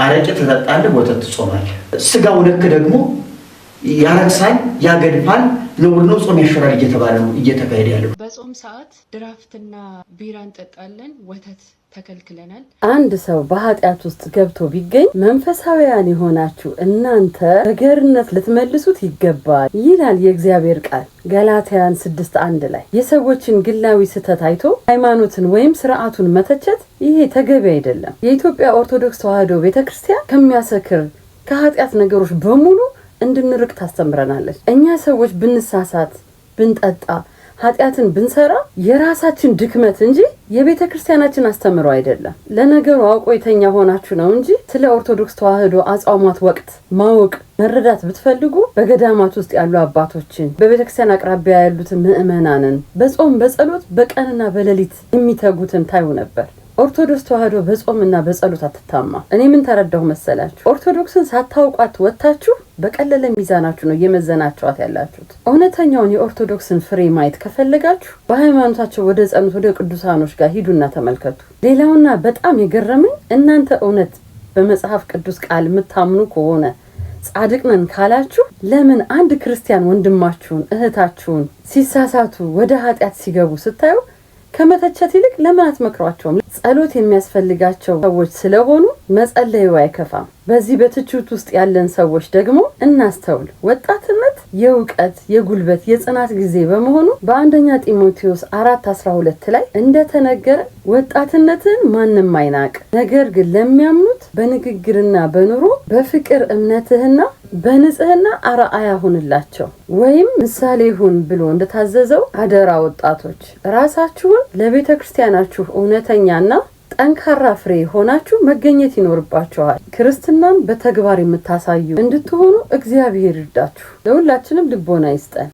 አረቄ ትጠጣለህ፣ ወተት ትጾማለህ። ስጋው ነክ ደግሞ ያረክሳል፣ ያገድፋል፣ ነውር ነው፣ ጾም ያሽራል እየተባለ ነው እየተካሄደ ያለው። በጾም ሰዓት ድራፍትና ቢራ እንጠጣለን፣ ወተት ተከልክለናል። አንድ ሰው በኃጢአት ውስጥ ገብቶ ቢገኝ መንፈሳዊያን የሆናችሁ እናንተ በገርነት ልትመልሱት ይገባል ይላል የእግዚአብሔር ቃል ገላትያን 6:1 ላይ። የሰዎችን ግላዊ ስህተት አይቶ ሃይማኖትን ወይም ስርዓቱን መተቸት ይሄ ተገቢ አይደለም። የኢትዮጵያ ኦርቶዶክስ ተዋሕዶ ቤተክርስቲያን ከሚያሰክር ከኃጢአት ነገሮች በሙሉ እንድንርቅ ታስተምረናለች። እኛ ሰዎች ብንሳሳት፣ ብንጠጣ፣ ኃጢአትን ብንሰራ የራሳችን ድክመት እንጂ የቤተ ክርስቲያናችን አስተምሮ አይደለም። ለነገሩ አውቆ የተኛ ሆናችሁ ነው እንጂ ስለ ኦርቶዶክስ ተዋሕዶ አጽዋማት ወቅት ማወቅ መረዳት ብትፈልጉ በገዳማት ውስጥ ያሉ አባቶችን፣ በቤተ ክርስቲያን አቅራቢያ ያሉትን ምእመናንን በጾም በጸሎት በቀንና በሌሊት የሚተጉትን ታዩ ነበር። ኦርቶዶክስ ተዋሕዶ በጾምና በጸሎት አትታማ። እኔ ምን ተረዳሁ መሰላችሁ? ኦርቶዶክስን ሳታውቋት ወጣችሁ በቀለለ ሚዛናችሁ ነው እየመዘናችኋት ያላችሁት። እውነተኛውን የኦርቶዶክስን ፍሬ ማየት ከፈለጋችሁ በሃይማኖታቸው ወደ ጸኑት ወደ ቅዱሳኖች ጋር ሂዱና ተመልከቱ። ሌላውና በጣም የገረመኝ እናንተ እውነት በመጽሐፍ ቅዱስ ቃል የምታምኑ ከሆነ ጻድቅ ነን ካላችሁ ለምን አንድ ክርስቲያን ወንድማችሁን እህታችሁን ሲሳሳቱ ወደ ኃጢአት ሲገቡ ስታዩ ከመተቸት ይልቅ ለምን አትመክሯቸውም? ጸሎት የሚያስፈልጋቸው ሰዎች ስለሆኑ መጸለዩ አይከፋም። በዚህ በትችት ውስጥ ያለን ሰዎች ደግሞ እናስተውል። ወጣትነት የእውቀት፣ የጉልበት፣ የጽናት ጊዜ በመሆኑ በአንደኛ ጢሞቴዎስ 4:12 ላይ እንደተነገረ ወጣትነትን ማንም አይናቅ፣ ነገር ግን ለሚያምኑት በንግግርና በኑሮ በፍቅር እምነትህና በንጽህና አርአያ ሁንላቸው ወይም ምሳሌ ሁን ብሎ እንደታዘዘው አደራ ወጣቶች ራሳችሁን ለቤተ ክርስቲያናችሁ እውነተኛና ጠንካራ ፍሬ ሆናችሁ መገኘት ይኖርባችኋል። ክርስትናን በተግባር የምታሳዩ እንድትሆኑ እግዚአብሔር ይርዳችሁ። ለሁላችንም ልቦና ይስጠን።